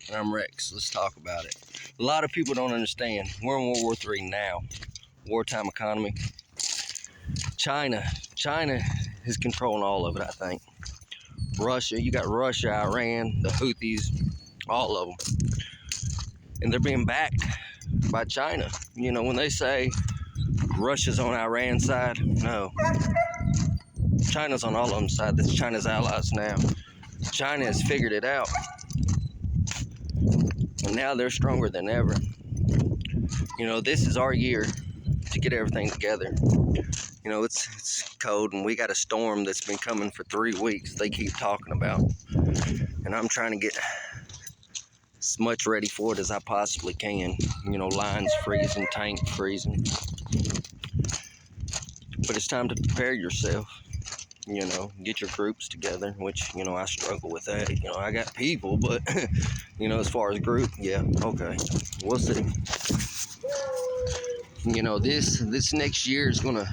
And I'm Rex. Let's talk about it. A lot of people don't understand. We're in World War III now. Wartime economy. China is controlling all of it, I think. Russia, you got Russia, Iran, the Houthis, all of them. And they're being backed by China. You know, when they say Russia's on Iran's side, no. China's on all of them side. That's China's allies now. China has figured it out. And now they're stronger than ever. You know, this is our year to get everything together. You know, it's cold and we got a storm that's been coming for 3 weeks they keep talking about. And I'm trying to get as much ready for it as I possibly can. You know, lines freezing, tank freezing. But it's time to prepare yourself. You know, get your groups together, which, you know, I struggle with that. You know, I got people, but, you know, as far as group, yeah, okay, we'll see. You know, this next year is gonna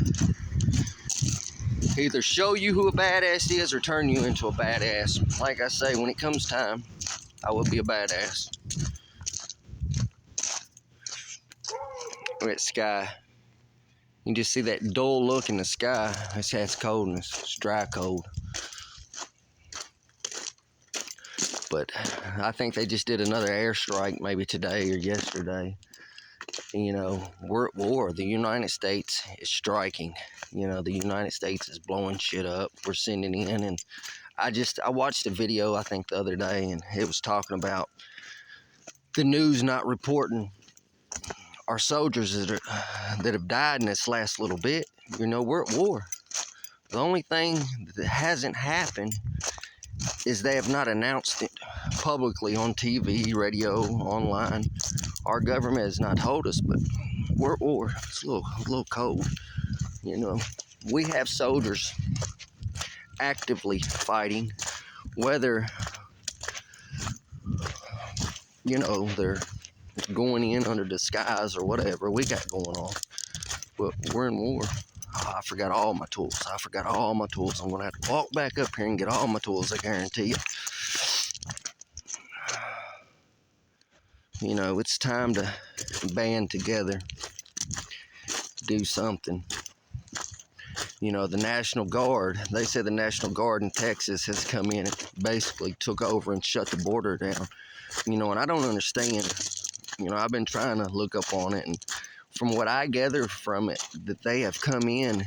either show you who a badass is or turn you into a badass. Like I say, when it comes time, I will be a badass. Look at the sky. You just see that dull look in the sky. It's coldness. It's dry cold. But I think they just did another airstrike maybe today or yesterday. You know, we're at war. The United States is striking. You know, the United States is blowing shit up. We're sending in. And I watched a video, I think, the other day, and it was talking about the news not reporting our soldiers that have died in this last little bit. You know, we're at war. The only thing that hasn't happened is they have not announced it publicly on TV, radio, online. Our government has not told us, but we're at war. It's a little cold. You know, we have soldiers actively fighting, whether, you know, they're going in under disguise or whatever we got going on. But we're in war. Oh, I forgot all my tools. I'm going to have to walk back up here and get all my tools, I guarantee you. You know, it's time to band together, do something. You know, the National Guard, they said the National Guard in Texas has come in and basically took over and shut the border down. You know, and I don't understand. You know, I've been trying to look up on it, and from what I gather from it, that they have come in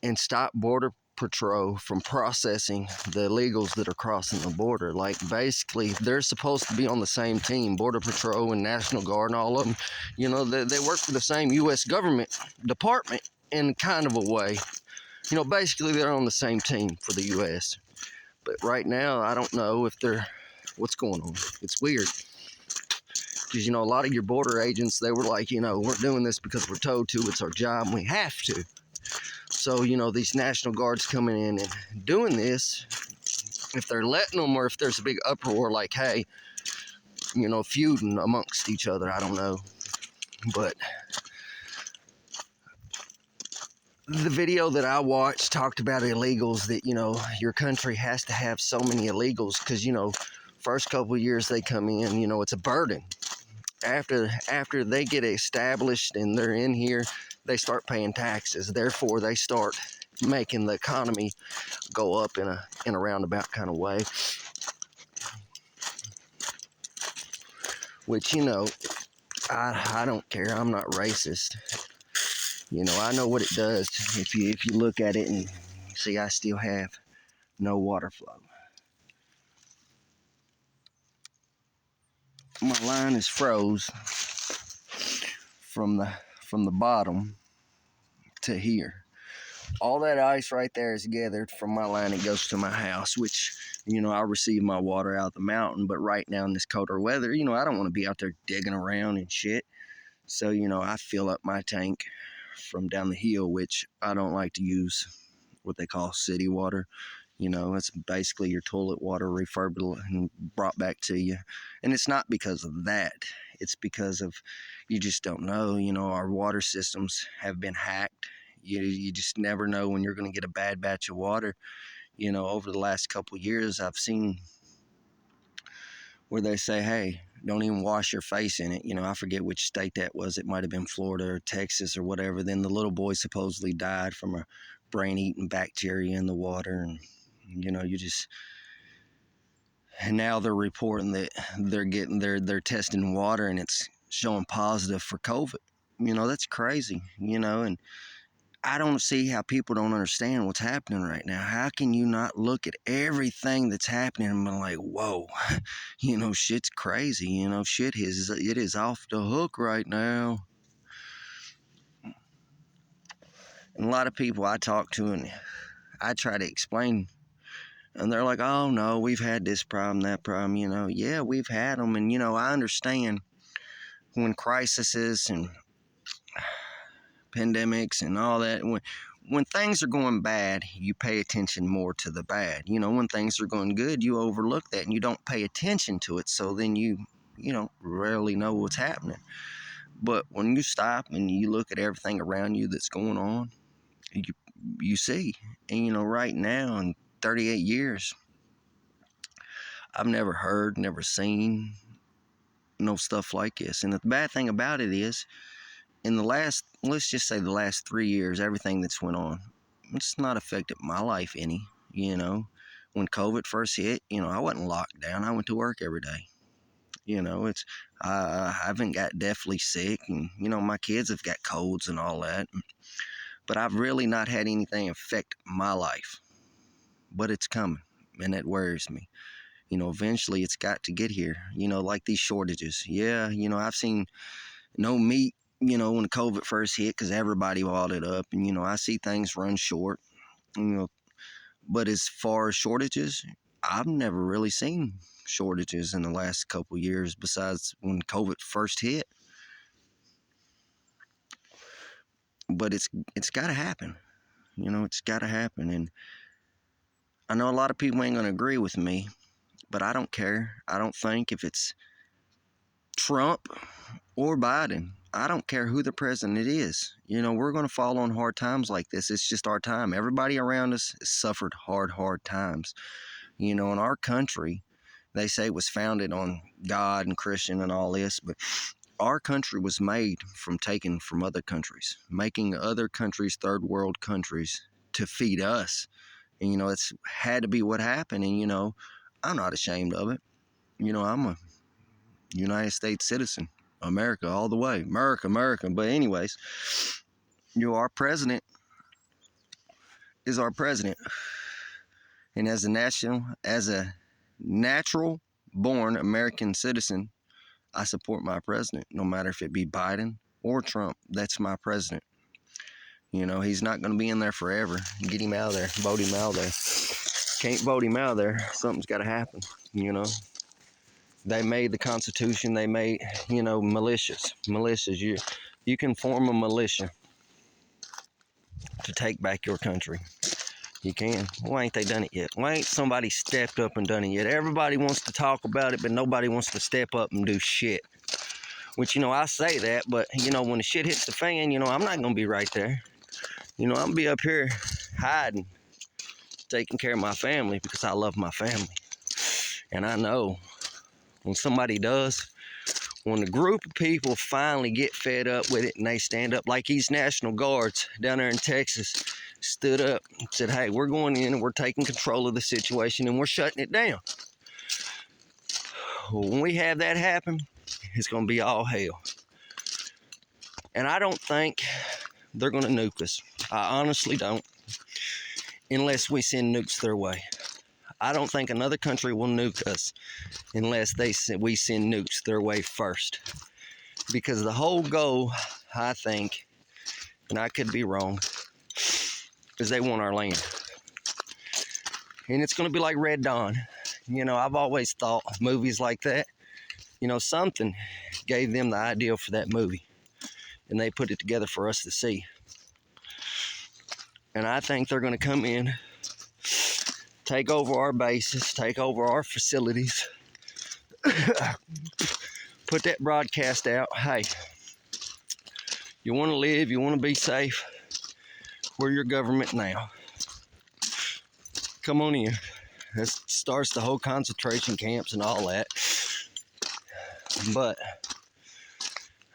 and stopped Border Patrol from processing the illegals that are crossing the border. Like, basically, they're supposed to be on the same team, Border Patrol and National Guard and all of them. You know, they work for the same U.S. government department in kind of a way. You know, basically, they're on the same team for the U.S. But right now, I don't know if what's going on. It's weird. Because, you know, a lot of your border agents, they were like, you know, we're doing this because we're told to. It's our job and we have to. So, you know, these National Guards coming in and doing this, if they're letting them or if there's a big uproar like, hey, you know, feuding amongst each other, I don't know. But the video that I watched talked about illegals, that, you know, your country has to have so many illegals because, you know, first couple of years they come in, you know, it's a burden. After they get established and they're in here, they start paying taxes. Therefore, they start making the economy go up in a roundabout kind of way. Which, you know, I don't care. I'm not racist. You know, I know what it does. If you look at it and see, I still have no water flow. My line is froze from the bottom to here. All that ice right there is gathered from my line. It goes to my house, which, you know, I receive my water out of the mountain. But right now in this colder weather, you know, I don't want to be out there digging around and shit. So, you know, I fill up my tank from down the hill, which I don't like to use what they call city water. You know, it's basically your toilet water refurbished and brought back to you. And it's not because of that. It's because of, you just don't know. You know, our water systems have been hacked. You just never know when you're going to get a bad batch of water. You know, over the last couple of years, I've seen where they say, hey, don't even wash your face in it. You know, I forget which state that was. It might have been Florida or Texas or whatever. Then the little boy supposedly died from a brain-eating bacteria in the water. And, you know, and now they're reporting that they're testing water and it's showing positive for COVID. You know, that's crazy, you know, and I don't see how people don't understand what's happening right now. How can you not look at everything that's happening and be like, whoa, you know, shit's crazy. You know, it is off the hook right now. And a lot of people I talk to and I try to explain, and they're like, oh no, we've had this problem, that problem, you know. Yeah, we've had them. And, you know, I understand when crises and pandemics and all that, when things are going bad, you pay attention more to the bad. You know, when things are going good, you overlook that and you don't pay attention to it. So then you don't rarely know what's happening. But when you stop and you look at everything around you that's going on, you see. And, you know, right now in 38 years, I've never heard, never seen no stuff like this. And the bad thing about it is, in the last, let's just say the last 3 years, everything that's went on, it's not affected my life any. You know, when COVID first hit, you know, I wasn't locked down. I went to work every day. You know, I haven't got deathly sick, and, you know, my kids have got colds and all that. But I've really not had anything affect my life. But it's coming, and that worries me. You know, eventually it's got to get here. You know, like these shortages. Yeah, you know, I've seen no meat, you know, when COVID first hit, because everybody bought it up. And, you know, I see things run short, you know. But as far as shortages, I've never really seen shortages in the last couple years besides when COVID first hit. But it's got to happen. You know, it's got to happen. And I know a lot of people ain't going to agree with me, but I don't care. I don't think if it's Trump or Biden, I don't care who the president is. You know, we're going to fall on hard times like this. It's just our time. Everybody around us has suffered hard times. You know, in our country, they say it was founded on God and Christian and all this, but our country was made from taking from other countries, making other countries, third world countries, to feed us. And, you know, it's had to be what happened. And, you know, I'm not ashamed of it. You know, I'm a United States citizen. America all the way. America. But anyways, you know, our president is our president. And as a natural born American citizen, I support my president, no matter if it be Biden or Trump. That's my president. You know, he's not going to be in there forever. Get him out of there. Vote him out of there. Can't vote him out of there. Something's got to happen, you know. They made the Constitution. They made, you know, militias. You can form a militia to take back your country. You can. Why ain't they done it yet? Why ain't somebody stepped up and done it yet? Everybody wants to talk about it, but nobody wants to step up and do shit. Which, you know, I say that, but, you know, when the shit hits the fan, you know, I'm not going to be right there. You know, I'm going to be up here hiding, taking care of my family because I love my family. And I know when somebody does, when a group of people finally get fed up with it and they stand up, like these National Guards down there in Texas stood up and said, hey, we're going in and we're taking control of the situation and we're shutting it down. When we have that happen, it's going to be all hell. And I don't think they're going to nuke us. I honestly don't, unless we send nukes their way. I don't think another country will nuke us unless we send nukes their way first. Because the whole goal, I think, and I could be wrong, is they want our land. And it's going to be like Red Dawn. You know, I've always thought movies like that, you know, something gave them the idea for that movie. And they put it together for us to see. And I think they're going to come in, take over our bases, take over our facilities, put that broadcast out. Hey, you want to live, you want to be safe, we're your government now. Come on in. That starts the whole concentration camps and all that. But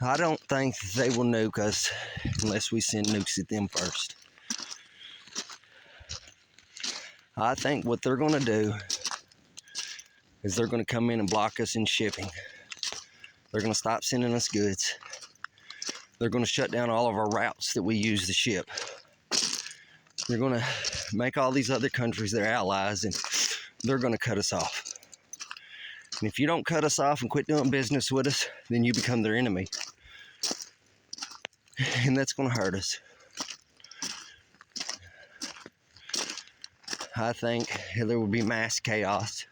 I don't think they will nuke us unless we send nukes at them first. I think what they're going to do is they're going to come in and block us in shipping. They're going to stop sending us goods. They're going to shut down all of our routes that we use to ship. They're going to make all these other countries their allies, and they're going to cut us off. And if you don't cut us off and quit doing business with us, then you become their enemy. And that's going to hurt us. I think there will be mass chaos.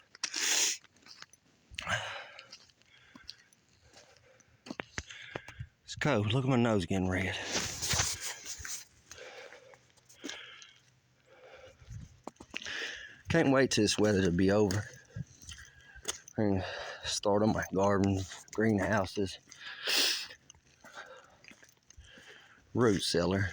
It's cold. Look at my nose getting red. Can't wait till this weather to be over. And start on my garden, greenhouses, root cellar.